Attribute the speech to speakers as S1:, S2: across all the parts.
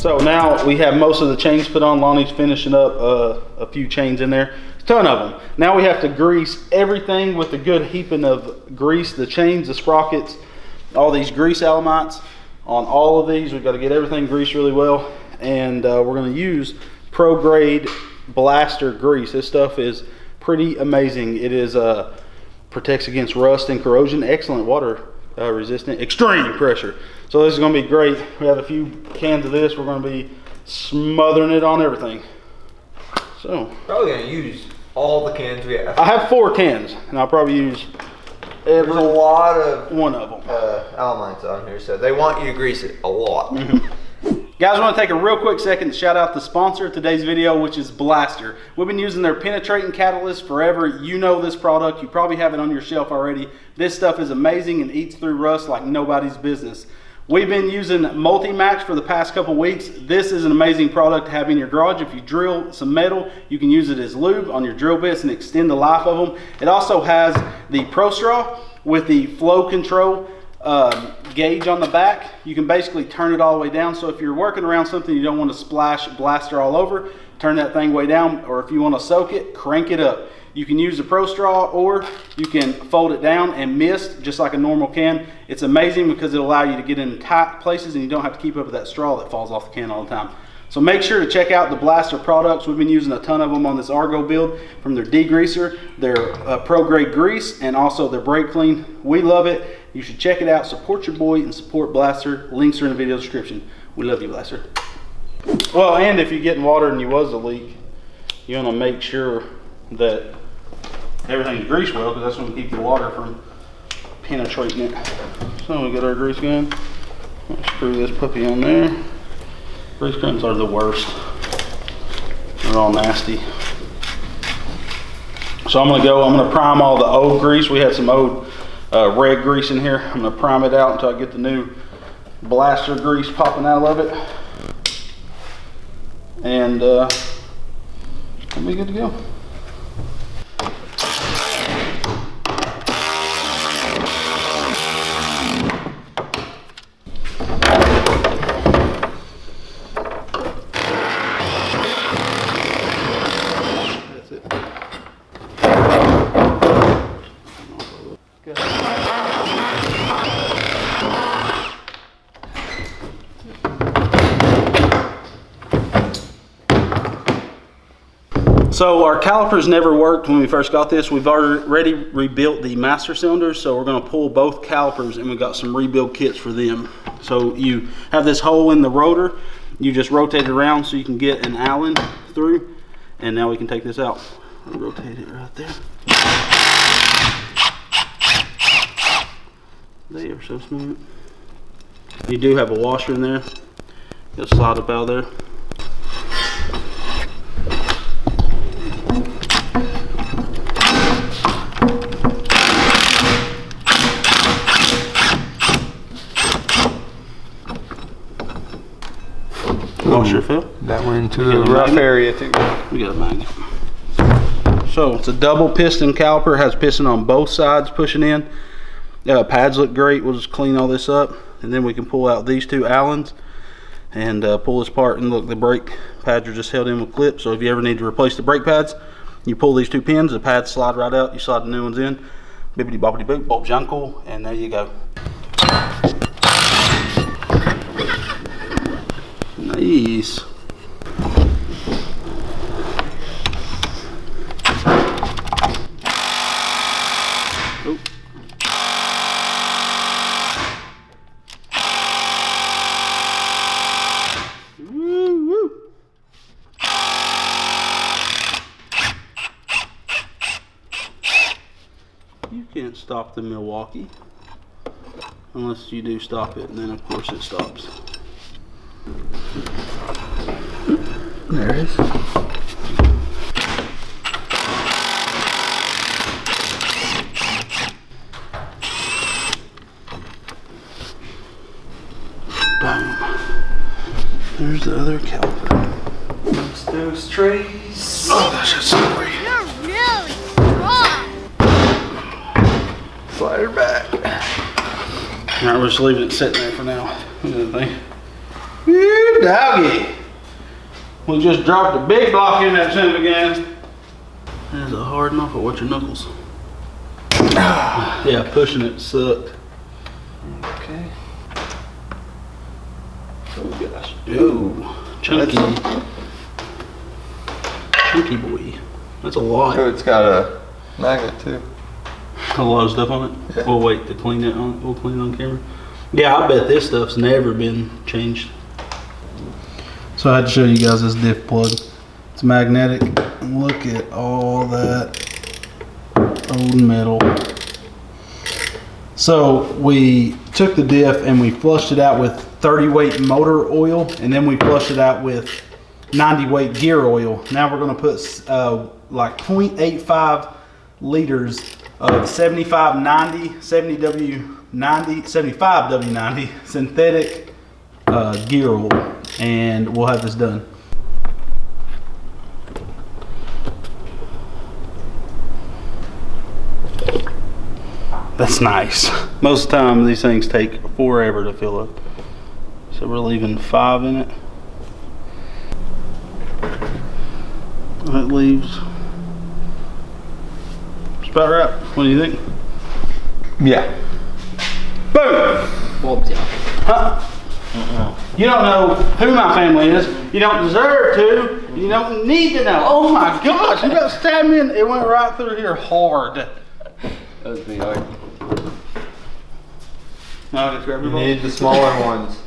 S1: So now we have most of the chains put on. Lonnie's finishing up a few chains in there. A ton of them. Now we have to grease everything with a good heaping of grease. The chains, the sprockets, all these grease elements on all of these. We've got to get everything greased really well. And we're going to use pro grade blaster grease. This stuff is pretty amazing. It is protects against rust and corrosion. Excellent water resistant, extreme pressure. So this is going to be great. We have a few cans of this. We're going to be smothering it on everything. So
S2: probably going to use all the cans we have.
S1: I have 4 cans, and I'll probably use
S2: There's a lot of
S1: one of them.
S2: elements on here, so they want you to grease it a lot.
S1: Guys, I want to take a real quick second to shout out the sponsor of today's video, which is Blaster. We've been using their penetrating catalyst forever. You know this product. You probably have it on your shelf already. This stuff is amazing and eats through rust like nobody's business. We've been using Multi-Max for the past couple weeks. This is an amazing product to have in your garage. If you drill some metal, you can use it as lube on your drill bits and extend the life of them. It also has the Pro Straw with the flow control gauge on the back. You can basically turn it all the way down. So if you're working around something you don't want to splash blaster all over, turn that thing way down. Or if you want to soak it, crank it up. You can use the Pro Straw, or you can fold it down and mist just like a normal can. It's amazing because it'll allow you to get in tight places and you don't have to keep up with that straw that falls off the can all the time. So make sure to check out the Blaster products. We've been using a ton of them on this Argo build, from their degreaser, their pro grade grease, and also their brake clean. We love it. You should check it out. Support your boy and support Blaster. Links are in the video description. We love you, Blaster. Well, and if you're getting water and you was a leak, you want to make sure that everything's greased well, because that's going to keep the water from penetrating it. So we got our grease gun. Let's screw this puppy on there. Grease guns are the worst. They're all nasty. So I'm gonna prime all the old grease. We had some old red grease in here. I'm gonna prime it out until I get the new Blaster grease popping out of it. And we'll be good to go. So our calipers never worked when we first got this. We've already rebuilt the master cylinders, so we're going to pull both calipers, and we got some rebuild kits for them. So you have this hole in the rotor. You just rotate it around so you can get an Allen through, and now we can take this out. I'll rotate it right there. They are so smooth. You do have a washer in there. Just slide up out of there. Washer fell.
S2: That went into a rough area too.
S1: We got a Magnum. So it's a double piston caliper. Has piston on both sides pushing in. Pads look great. We'll just clean all this up, and then we can pull out these 2 Allens and pull this apart. And look, the brake pads are just held in with clips. So if you ever need to replace the brake pads, you pull these 2 pins. The pads slide right out. You slide the new ones in. Bibbidi bobbidi boop, bob janko, and there you go. Nice. Oh. Woo, woo. You can't stop the Milwaukee unless you do stop it, and then of course it stops. There it is. Boom. There's the other caliper.
S2: It's those trays.
S1: Oh, that's just slippery.
S3: You're really strong.
S2: Slide her back.
S1: Alright, we're just leaving it sitting there for now. Look at that thing. Woo, doggy. We just dropped a big block in that son again. That's a hard enough. Watch your knuckles. Yeah, pushing it sucked.
S2: Okay. Oh gosh.
S1: Ooh, chunky. Chunky boy. That's a lot.
S2: Oh, it's got a magnet too.
S1: A lot of stuff on it.
S2: Yeah.
S1: We'll wait to clean it on. We'll clean it on camera. Yeah, I bet this stuff's never been changed. So I had to show you guys this diff plug. It's magnetic. Look at all that old metal. So we took the diff and we flushed it out with 30 weight motor oil, and then we flushed it out with 90 weight gear oil. Now we're going to put like 0.85 liters of 7590, 70W90, 75W90 synthetic gear oil, and we'll have this done. That's nice. Most of the time these things take forever to fill up. So we're leaving 5 in it. That leaves, it's about right. What do you think?
S2: Yeah.
S1: Boom!
S4: Bulbs, yeah.
S1: Huh? You don't know who my family is. You don't deserve to. You don't need to know. Oh my gosh, you about stabbed me and it went right through here hard.
S4: That was pretty hard.
S1: No, just grab your
S2: You
S1: ball.
S2: need the smaller ones.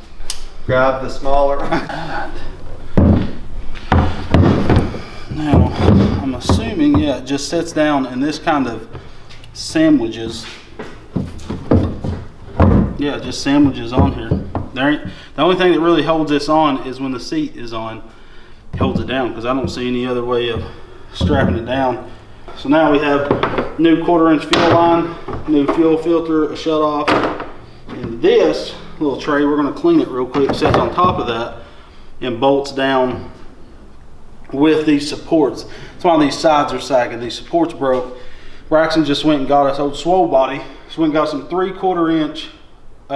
S2: Grab the smaller ones.
S1: Now, I'm assuming, yeah, it just sits down and this kind of sandwiches. Yeah, just sandwiches on here. The only thing that really holds this on is when the seat is on, it holds it down, because I don't see any other way of strapping it down. So now we have new 1/4-inch fuel line, new fuel filter, a shut off, and this little tray, we're going to clean it real quick, sits on top of that and bolts down with these supports. That's why these sides are sagging. These supports broke. Braxton just went and got us old swole body. So went and got some 3/4-inch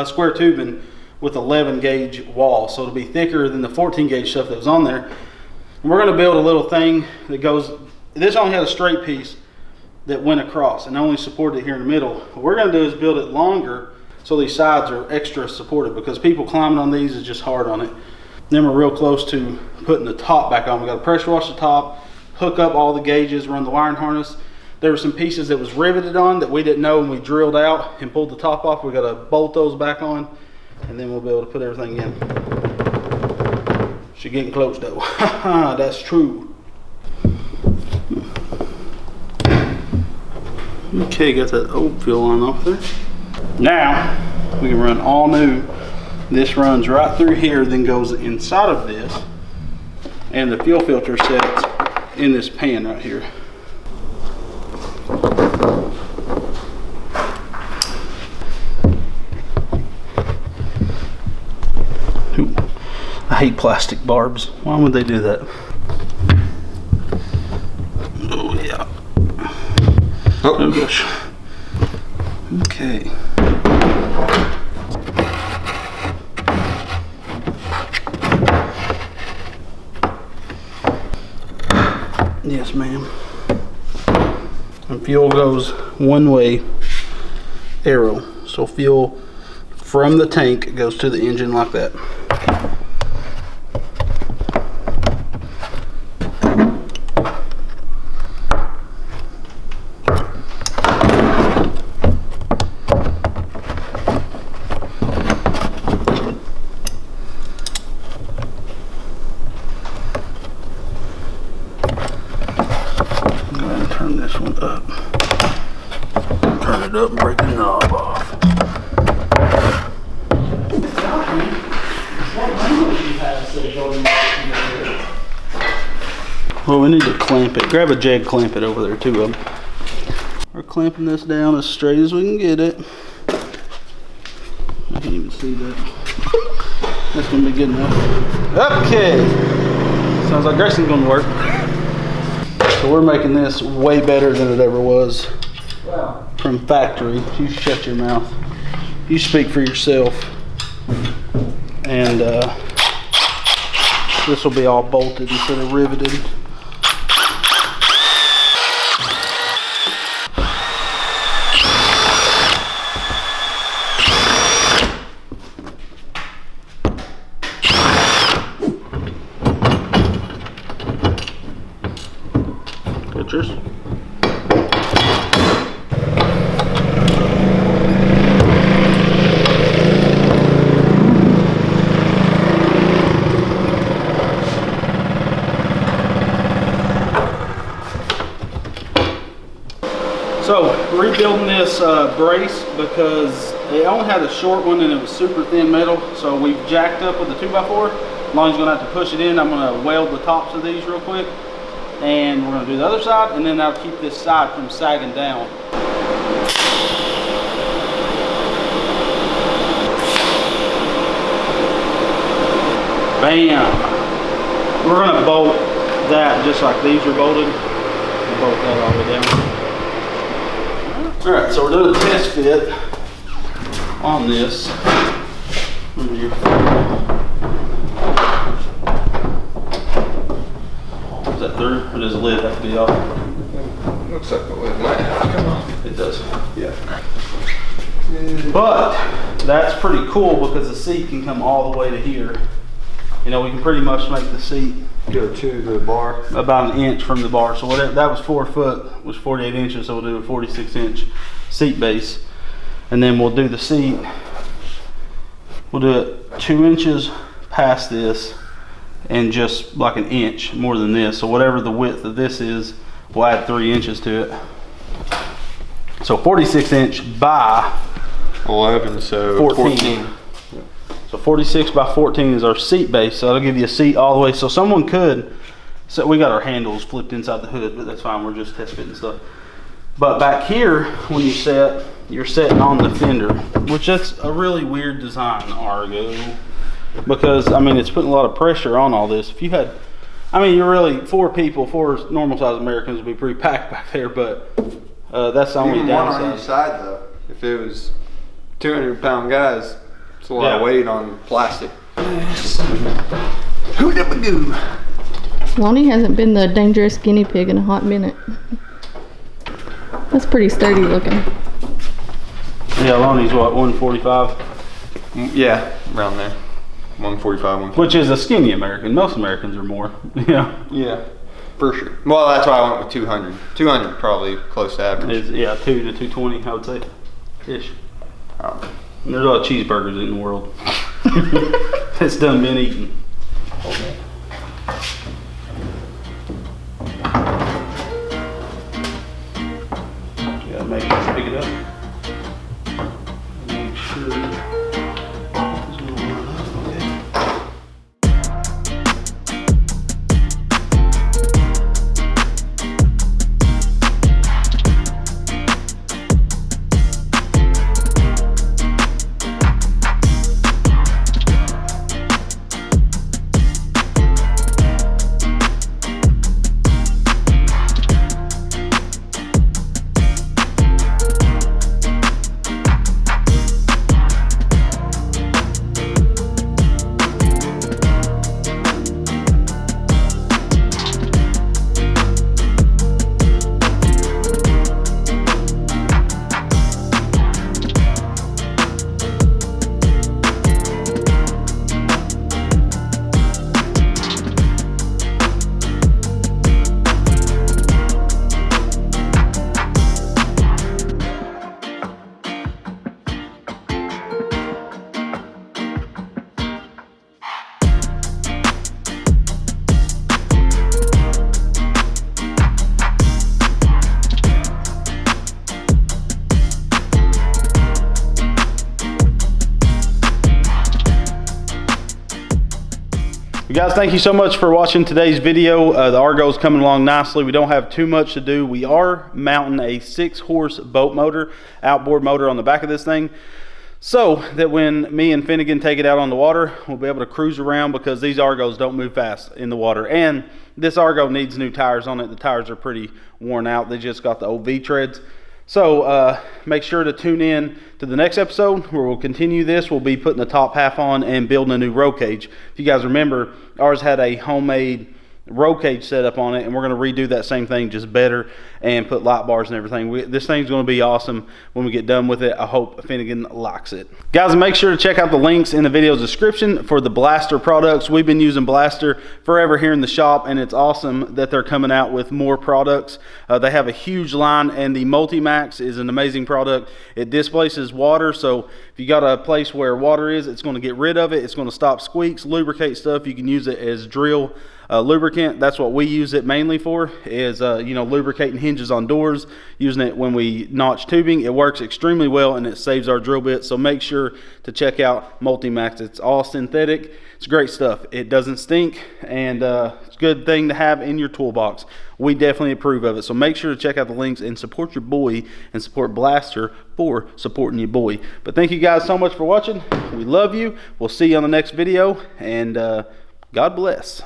S1: square tubing with 11 gauge wall, so it'll be thicker than the 14 gauge stuff that was on there. And we're going to build a little thing that goes, this only had a straight piece that went across and only supported it here in the middle. What we're going to do is build it longer so these sides are extra supported, because people climbing on these is just hard on it. Then we're real close to putting the top back on. We got to pressure wash the top, hook up all the gauges, run the wiring harness. There were some pieces that was riveted on that we didn't know, and we drilled out and pulled the top off. We got to bolt those back on, and then we'll be able to put everything in. She's getting close though. That's true. Okay, got that old fuel line off there. Now we can run all new. This runs right through here, then goes inside of this, and the fuel filter sits in this pan right here. Ooh, I hate plastic barbs. Why would they do that? Oh yeah. Oh gosh. Okay. Yes, ma'am. And fuel goes one way arrow. So fuel from the tank goes to the engine like that. Turn this one up. Turn it up and break the knob off. Well, we need to clamp it. Grab a jag, clamp it over there too. We're clamping this down as straight as we can get it. I can't even see that. That's gonna be good enough. Okay. Sounds like Grayson's gonna work. So we're making this way better than it ever was.
S4: Wow.
S1: From factory. You shut your mouth. You speak for yourself. And This will be all bolted instead of riveted. Pictures. So, rebuilding this brace because it only had a short one and it was super thin metal. So we've jacked up with the 2x4. Lonnie's gonna have to push it in. I'm gonna weld the tops of these real quick. And we're gonna do the other side, and then that'll keep this side from sagging down. Bam! We're gonna bolt that just like these are bolted. We'll bolt that all the way down. All right, so we're doing a test fit on this. Is that through, or does the lid have to be off?
S2: Looks like the lid might have to come off.
S1: It does.
S2: Yeah.
S1: But that's pretty cool because the seat can come all the way to here. You know, we can pretty much make the seat
S2: Go to the bar.
S1: about an inch from the bar. So whatever, that was 4 foot, was 48 inches. So we'll do a 46-inch seat base. And then we'll do the seat. We'll do it 2 inches past this and just like an inch more than this. So whatever the width of this is, we'll add 3 inches to it. So 46-inch by
S2: 11, so
S1: 14. So 46 by 14 is our seat base. So that'll give you a seat all the way. So someone could, so we got our handles flipped inside the hood, but that's fine. We're just test fitting stuff. But back here, when you set, you're setting on the fender, which that's a really weird design, Argo. Because, I mean, it's putting a lot of pressure on all this. If you had, I mean, you're really, 4 people, 4 normal sized Americans would be pretty packed back there, but that's the only
S2: One on
S1: downside.
S2: each side though. If it was 200-pound guys, it's a lot of weight on plastic.
S1: Who did we do?
S5: Lonnie hasn't been the dangerous guinea pig in a hot minute. That's pretty sturdy looking.
S1: Yeah, Lonnie's what, 145?
S2: Yeah, around there. 145, 150.
S1: Which is a skinny American. Most Americans are more. Yeah.
S2: Yeah, for sure. Well, that's why I went with 200. 200 probably close to average.
S1: It's, yeah, 2 to 220, I would say. Ish. And there's a lot of cheeseburgers in the world. It's done been eaten. You gotta make sure to pick it up. Make sure. Guys, thank you so much for watching today's video. The Argo's coming along nicely. We don't have too much to do. We are mounting a 6-horse boat motor, outboard motor on the back of this thing, so that when me and Finnegan take it out on the water, we'll be able to cruise around because these Argos don't move fast in the water. And this Argo needs new tires on it. The tires are pretty worn out. They just got the old V treads. So make sure to tune in to the next episode where we'll continue this. We'll be putting the top half on and building a new roll cage. If you guys remember, ours had a homemade roll cage set up on it, and we're going to redo that same thing, just better, and put light bars and everything. This thing's going to be awesome when we get done with it. I hope Finnegan likes it. Guys, make sure to check out the links in the video's description for the Blaster products. We've been using Blaster forever here in the shop, and it's awesome that they're coming out with more products. They have a huge line, and the Multi-Max is an amazing product. It displaces water, so if you got a place where water is, it's going to get rid of it. It's going to stop squeaks, lubricate stuff. You can use it as drill lubricant. That's what we use it mainly for, is you know, lubricating hinges on doors, using it when we notch tubing. It works extremely well, and it saves our drill bit. So make sure to check out Multi-Max. It's all synthetic. It's great stuff. It doesn't stink, and it's a good thing to have in your toolbox. We definitely approve of it. So make sure to check out the links and support your boy, and support Blaster for supporting your boy. But thank you guys so much for watching. We love you. We'll see you on the next video, and God bless.